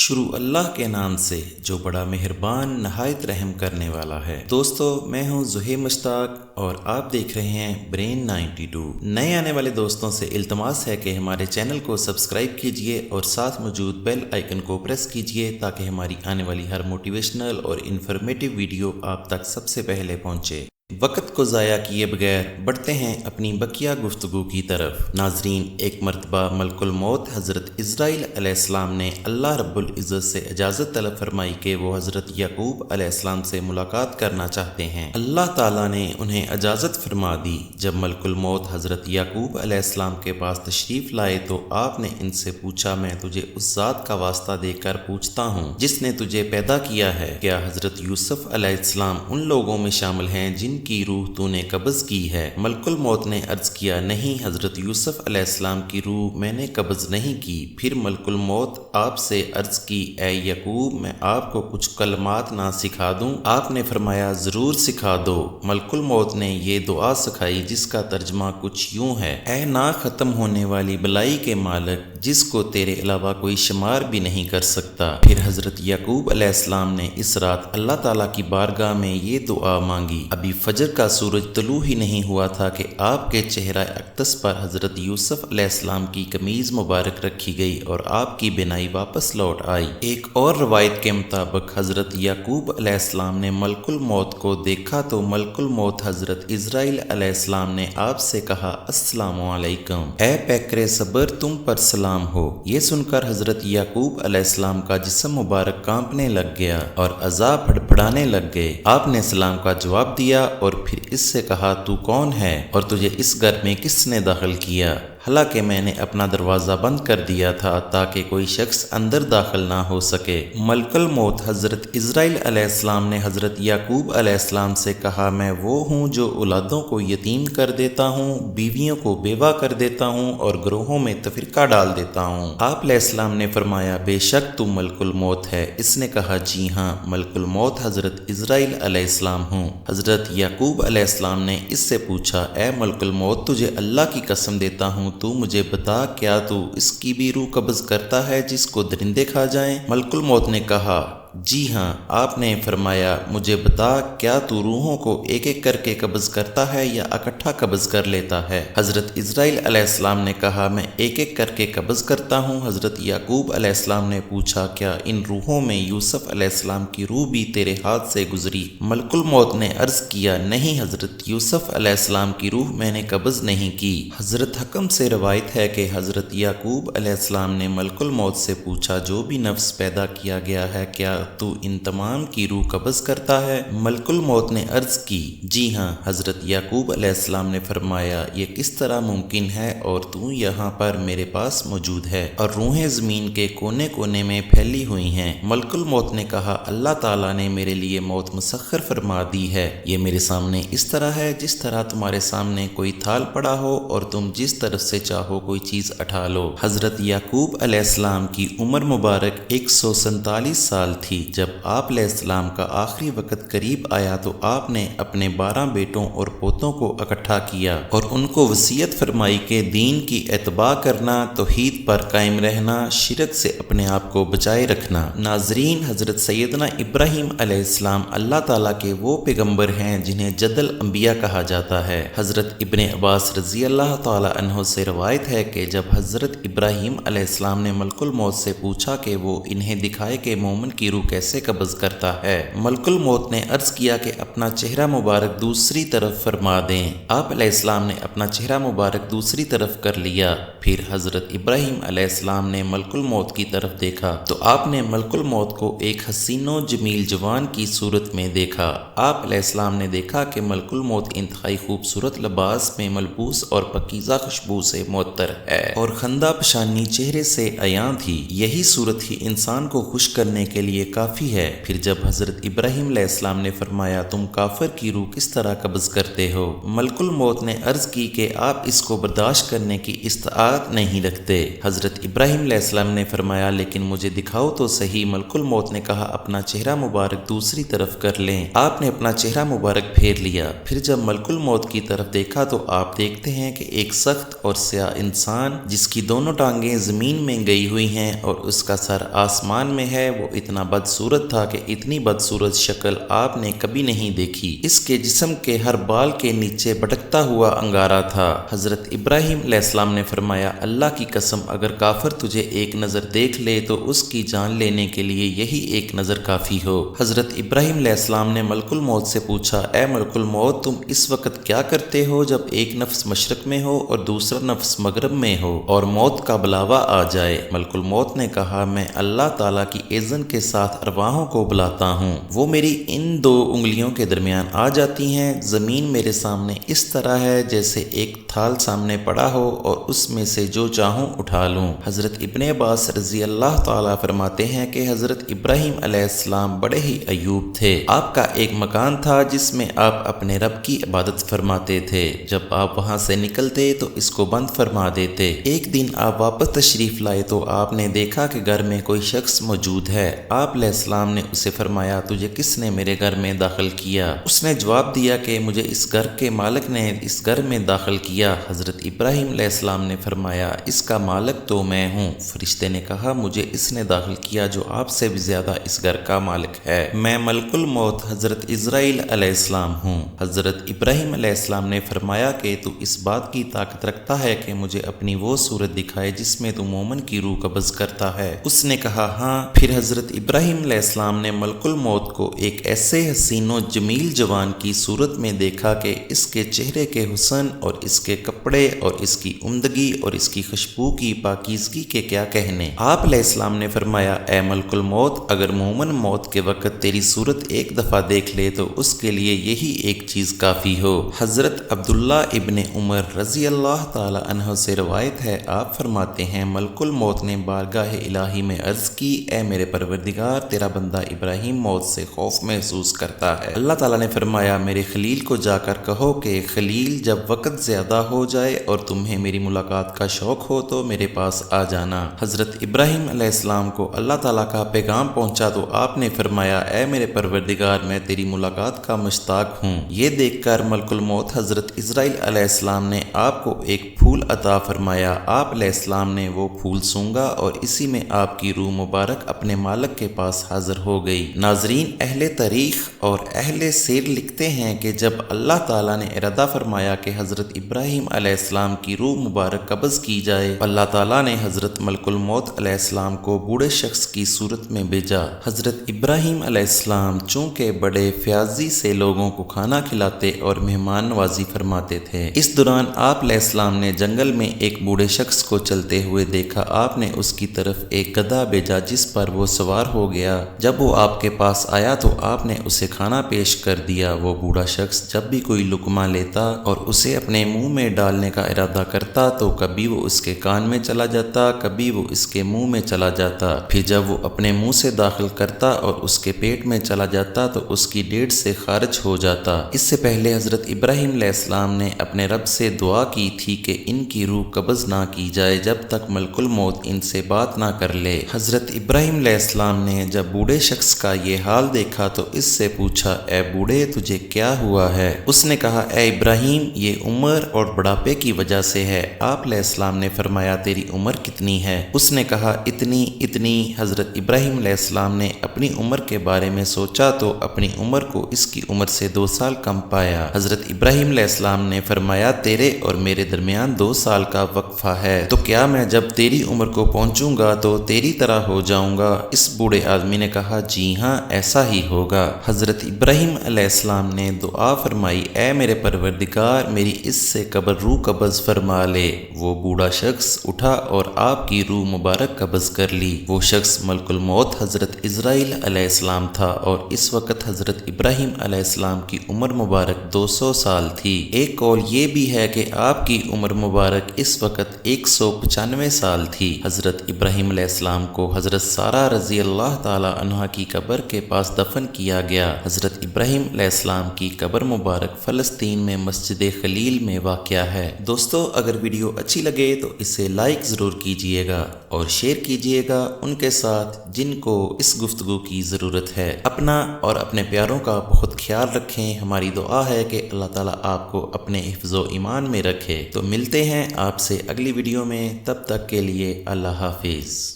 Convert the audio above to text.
شروع اللہ کے نام سے جو بڑا مہربان نہایت رحم کرنے والا ہے۔ دوستو، میں ہوں زہیر مشتاق اور آپ دیکھ رہے ہیں برین 92۔ نئے آنے والے دوستوں سے التماس ہے کہ ہمارے چینل کو سبسکرائب کیجئے اور ساتھ موجود بیل آئیکن کو پریس کیجئے تاکہ ہماری آنے والی ہر موٹیویشنل اور انفارمیٹیو ویڈیو آپ تک سب سے پہلے پہنچے۔ وقت کو ضائع کیے بغیر بڑھتے ہیں اپنی بقیہ گفتگو کی طرف۔ ناظرین، ایک مرتبہ ملک الموت حضرت اسرائیل علیہ السلام نے اللہ رب العزت سے اجازت طلب فرمائی کہ وہ حضرت یعقوب علیہ السلام سے ملاقات کرنا چاہتے ہیں۔ اللہ تعالیٰ نے انہیں اجازت فرما دی۔ جب ملک الموت حضرت یعقوب علیہ السلام کے پاس تشریف لائے تو آپ نے ان سے پوچھا، میں تجھے اس ذات کا واسطہ دے کر پوچھتا ہوں جس نے تجھے پیدا کیا ہے، کیا حضرت یوسف علیہ السلام ان لوگوں میں شامل ہیں جن کی روح تو نے قبض کی ہے؟ ملک الموت نے عرض کیا، نہیں حضرت یوسف علیہ السلام کی روح میں نے قبض نہیں کی۔ پھر ملک الموت آپ سے عرض کی، اے یعقوب، میں آپ کو کچھ کلمات نہ سکھا دوں؟ آپ نے فرمایا، ضرور سکھا دو۔ ملک الموت نے یہ دعا سکھائی جس کا ترجمہ کچھ یوں ہے، اے نہ ختم ہونے والی بلائی کے مالک جس کو تیرے علاوہ کوئی شمار بھی نہیں کر سکتا۔ پھر حضرت یعقوب علیہ السلام نے اس رات اللہ تعالیٰ کی بارگاہ میں یہ دعا مانگی۔ ابھی فجر کا سورج طلوع ہی نہیں ہوا تھا کہ آپ کے چہرہ اقدس پر حضرت یوسف علیہ السلام کی قمیض مبارک رکھی گئی اور آپ کی بینائی واپس لوٹ آئی۔ ایک اور روایت کے مطابق حضرت یعقوب علیہ السلام نے ملک الموت کو دیکھا تو ملک الموت حضرت اسرائیل علیہ السلام نے آپ سے کہا، السلام علیکم، اے پیکر صبر، تم پر سلام ہو۔ یہ سن کر حضرت یعقوب علیہ السلام کا جسم مبارک کانپنے لگ گیا اور اعضاء پھڑپھڑانے لگ گئے۔ آپ نے سلام کا جواب دیا اور پھر اس سے کہا، تو کون ہے اور تجھے اس گھر میں کس نے داخل کیا؟ حالانکہ میں نے اپنا دروازہ بند کر دیا تھا تاکہ کوئی شخص اندر داخل نہ ہو سکے۔ ملک الموت حضرت اسرائیل علیہ السلام نے حضرت یعقوب علیہ السلام سے کہا، میں وہ ہوں جو اولادوں کو یتیم کر دیتا ہوں، بیویوں کو بیوہ کر دیتا ہوں اور گروہوں میں تفرقہ ڈال دیتا ہوں۔ آپ علیہ السلام نے فرمایا، بے شک تو ملک الموت ہے۔ اس نے کہا، جی ہاں، ملک الموت حضرت اسرائیل علیہ السلام ہوں۔ حضرت یعقوب علیہ السلام نے اس سے پوچھا، اے ملک الموت، تجھے اللہ کی قسم دیتا ہوں تو مجھے بتا، کیا تو اس کی بھی روح قبض کرتا ہے جس کو درندے کھا جائیں؟ ملک الموت نے کہا، جی ہاں۔ آپ نے فرمایا، مجھے بتا، کیا تو روحوں کو ایک ایک کر کے قبض کرتا ہے یا اکٹھا قبض کر لیتا ہے؟ حضرت اسرائیل علیہ السلام نے کہا، میں ایک ایک کر کے قبض کرتا ہوں۔ حضرت یعقوب علیہ السلام نے پوچھا، کیا ان روحوں میں یوسف علیہ السلام کی روح بھی تیرے ہاتھ سے گزری؟ ملک الموت نے عرض کیا، نہیں حضرت یوسف علیہ السلام کی روح میں نے قبض نہیں کی۔ حضرت حکم سے روایت ہے کہ حضرت یعقوب علیہ السلام نے ملک الموت سے پوچھا، جو بھی نفس پیدا کیا گیا ہے، کیا تو ان تمام کی روح قبض کرتا ہے؟ ملک الموت نے عرض کی، جی ہاں۔ حضرت یعقوب علیہ السلام نے فرمایا، یہ کس طرح ممکن ہے اور تو یہاں پر میرے پاس موجود ہے اور روحیں زمین کے کونے کونے میں پھیلی ہوئی ہیں۔ ملک الموت نے کہا، اللہ تعالیٰ نے میرے لیے موت مسخر فرما دی ہے۔ یہ میرے سامنے اس طرح ہے جس طرح تمہارے سامنے کوئی تھال پڑا ہو اور تم جس طرف سے چاہو کوئی چیز اٹھا لو۔ حضرت یعقوب علیہ السلام کی عمر مبارک 147 سال تھی۔ جب آپ علیہ السلام کا آخری وقت قریب آیا تو آپ نے اپنے 12 بیٹوں اور پوتوں کو اکٹھا کیا اور ان کو وصیت فرمائی کہ دین کی اتباع کرنا، توحید پر قائم رہنا، شرک سے اپنے آپ کو بچائے رکھنا۔ ناظرین، حضرت سیدنا ابراہیم علیہ السلام اللہ تعالیٰ کے وہ پیغمبر ہیں جنہیں جد الانبیاء کہا جاتا ہے۔ حضرت ابن عباس رضی اللہ تعالیٰ عنہ سے روایت ہے کہ جب حضرت ابراہیم علیہ السلام نے ملک الموت سے پوچھا کہ وہ انہیں دکھائے کہ مومن کی روح کیسے قبض کرتا ہے، ملک الموت نے عرض کیا کہ اپنا چہرہ مبارک دوسری طرف فرما دیں۔ آپ علیہ السلام نے اپنا چہرہ مبارک دوسری طرف کر لیا۔ پھر حضرت ابراہیم علیہ السلام نے ملک الموت کی طرف دیکھا تو آپ نے ملک الموت کو ایک حسین و جمیل جوان کی صورت میں دیکھا۔ آپ علیہ السلام نے دیکھا کہ ملک الموت انتہائی خوبصورت لباس میں ملبوس اور پاکیزہ خوشبو سے معطر ہے اور خندہ پشانی چہرے سے عیاں تھی۔ یہی صورت ہی انسان کو خوش کرنے کے لیے کافی ہے۔ پھر جب حضرت ابراہیم علیہ السلام نے فرمایا تم کافر کی روح کس طرح قبض کرتے ہو؟ ملک الموت نے عرض کی کہ آپ اس کو برداشت کرنے کی استطاعت نہیں رکھتے۔ حضرت ابراہیم علیہ السلام نے فرمایا لیکن مجھے دکھاؤ تو صحیح۔ ملک الموت نے کہا اپنا چہرہ مبارک دوسری طرف کر لیں۔ آپ نے اپنا چہرہ مبارک پھیر لیا۔ پھر جب ملک الموت کی طرف دیکھا تو آپ دیکھتے ہیں کہ ایک سخت اور سیاہ انسان جس کی دونوں ٹانگیں زمین میں گئی ہوئی ہیں اور اس کا سر آسمان میں ہے، وہ اتنا بدصورت تھا کہ اتنی بدصورت شکل آپ نے کبھی نہیں دیکھی۔ اس کے جسم کے ہر بال کے نیچے بھٹکتا ہوا انگارہ تھا۔ حضرت ابراہیم علیہ السلام نے فرمایا اللہ کی قسم اگر کافر تجھے ایک نظر دیکھ لے تو اس کی جان لینے کے لیے یہی ایک نظر کافی ہو۔ حضرت ابراہیم علیہ السلام نے ملک الموت سے پوچھا اے ملک الموت تم اس وقت کیا کرتے ہو جب ایک نفس مشرق میں ہو اور دوسرا نفس مغرب میں ہو اور موت کا بلاوا آ جائے؟ ملک الموت نے کہا میں اللہ تعالیٰ کی اذن کے ساتھ ارواحوں کو بلاتا ہوں، وہ میری ان دو انگلیوں کے درمیان آ جاتی ہیں۔ زمین میرے سامنے اس طرح ہے جیسے ایک تھال سامنے پڑا ہو اور اس میں سے جو چاہوں اٹھا لوں۔ حضرت ابن عباس رضی اللہ تعالیٰ فرماتے ہیں کہ حضرت ابراہیم علیہ السلام بڑے ہی ایوب تھے۔ آپ کا ایک مکان تھا جس میں آپ اپنے رب کی عبادت فرماتے تھے، جب آپ وہاں سے نکلتے تو اس کو بند فرما دیتے۔ ایک دن آپ واپس تشریف لائے تو آپ نے دیکھا کہ گھر میں کوئی شخص موجود ہے۔ آپ علیہ السلام نے اسے فرمایا تجھے کس نے میرے گھر میں داخل کیا؟ اس نے جواب دیا کہ مجھے اس گھر کے مالک نے اس گھر میں داخل کیا۔ حضرت ابراہیم علیہ السلام نے فرمایا اس کا مالک تو میں ہوں۔ فرشتے نے کہا مجھے اس نے داخل کیا جو آپ سے بھی زیادہ اس گھر کا مالک ہے، میں ملک الموت حضرت اسرائیل علیہ السلام ہوں۔ حضرت ابراہیم علیہ السلام نے فرمایا کہ تو اس بات کی طاقت رکھتا ہے کہ مجھے اپنی وہ صورت دکھائے جس میں تو مومن کی روح قبض کرتا ہے؟ اس نے کہا ہاں۔ پھر حضرت ابراہیم علیہ السلام نے ملک الموت کو ایک ایسے حسین و جمیل جوان کی صورت میں دیکھا کہ اس کے چہرے کے حسن اور اس کے کپڑے اور اس کی عمدگی اور اس کی خوشبو کی پاکیزگی کے کیا کہنے۔ آپ علیہ السلام نے فرمایا اے ملک الموت اگر مومن موت کے وقت تیری صورت ایک دفعہ دیکھ لے تو اس کے لیے یہی ایک چیز کافی ہو۔ حضرت عبداللہ ابن عمر رضی اللہ تعالی عنہ سے روایت ہے، آپ فرماتے ہیں ملک الموت نے بارگاہ الہی میں عرض کی اے میرے پروردگار تیرا بندہ ابراہیم موت سے خوف محسوس کرتا ہے۔ اللہ تعالیٰ نے فرمایا میرے خلیل کو جا کر کہو کہ خلیل جب وقت زیادہ ہو جائے اور تمہیں میری ملاقات کا شوق ہو تو میرے پاس آ جانا۔ حضرت ابراہیم علیہ السلام کو اللہ تعالیٰ کا پیغام پہنچا تو آپ نے فرمایا اے میرے پروردگار میں تیری ملاقات کا مشتاق ہوں۔ یہ دیکھ کر ملک الموت حضرت اسرائیل علیہ السلام نے آپ کو ایک پھول عطا فرمایا۔ آپ علیہ السلام نے وہ پھول سونگا اور اسی میں آپ کی روح مبارک اپنے مالک کے پاس حاضر ہو گئی۔ ناظرین اہل تاریخ اور اہل سیر لکھتے ہیں کہ جب اللہ تعالیٰ نے ارادہ فرمایا کہ حضرت ابراہیم علیہ السلام کی روح مبارک قبض کی جائے، اللہ تعالیٰ نے حضرت ملک الموت علیہ السلام کو بوڑھے شخص کی صورت میں بھیجا۔ حضرت ابراہیم علیہ السلام چونکہ بڑے فیاضی سے لوگوں کو کھانا کھلاتے اور مہمان نوازی فرماتے تھے، اس دوران آپ علیہ السلام نے جنگل میں ایک بوڑھے شخص کو چلتے ہوئے دیکھا۔ آپ نے اس کی طرف ایک گدھا بھیجا جس پر وہ سوار ہو گیا۔ جب وہ آپ کے پاس آیا تو آپ نے اسے کھانا پیش کر دیا۔ وہ بوڑھا شخص جب بھی کوئی لقمہ لیتا اور اسے اپنے منہ میں ڈالنے کا ارادہ کرتا تو کبھی وہ اس کے کان میں چلا جاتا، کبھی وہ اس کے منہ میں چلا جاتا۔ پھر جب وہ اپنے منہ سے داخل کرتا اور اس کے پیٹ میں چلا جاتا تو اس کی ڈیڑھ سے خارج ہو جاتا۔ اس سے پہلے حضرت ابراہیم علیہ السلام نے اپنے رب سے دعا کی تھی کہ ان کی روح قبض نہ کی جائے جب تک ملک الموت ان سے بات نہ کر لے۔ حضرت ابراہیم علیہ السلام نے جب بوڑھے شخص کا یہ حال دیکھا تو اس سے پوچھا اے بوڑھے تجھے کیا ہوا ہے؟ اس نے کہا اے ابراہیم یہ عمر اور بڑھاپے کی وجہ سے ہے۔ آپ علیہ السلام نے فرمایا تیری عمر کتنی ہے؟ اس نے کہا اتنی اتنی۔ حضرت ابراہیم علیہ السلام نے اپنی عمر کے بارے میں سوچا تو اپنی عمر کو اس کی عمر سے 2 سال کم پایا۔ حضرت ابراہیم علیہ السلام نے فرمایا تیرے اور میرے درمیان 2 سال کا وقفہ ہے، تو کیا میں جب تیری عمر کو پہنچوں گا تو تیری طرح ہو جاؤں گا؟ اس بوڑھے آدمی نے کہا جی ہاں ایسا ہی ہوگا۔ حضرت ابراہیم علیہ السلام نے دعا فرمائی اے میرے پروردگار میری اس سے روح قبض فرما لے۔ وہ بوڑھا شخص اٹھا اور آپ کی روح مبارک قبض کر لی۔ وہ شخص ملک الموت حضرت اسرائیل علیہ السلام تھا اور اس وقت حضرت ابراہیم علیہ السلام کی عمر مبارک 200 سال تھی۔ ایک قول یہ بھی ہے کہ آپ کی عمر مبارک اس وقت 195 سال تھی۔ حضرت ابراہیم علیہ السلام کو حضرت سارہ رضی اللہ اللہ تعالی عنہ کی قبر کے پاس دفن کیا گیا۔ حضرت ابراہیم علیہ السلام کی قبر مبارک فلسطین میں مسجد خلیل میں واقع ہے۔ دوستو اگر ویڈیو اچھی لگے تو اسے لائک ضرور کیجئے گا اور شیئر کیجئے گا ان کے ساتھ جن کو اس گفتگو کی ضرورت ہے۔ اپنا اور اپنے پیاروں کا بہت خیال رکھیں۔ ہماری دعا ہے کہ اللہ تعالیٰ آپ کو اپنے حفظ و ایمان میں رکھے۔ تو ملتے ہیں آپ سے اگلی ویڈیو میں، تب تک کے لیے اللہ حافظ۔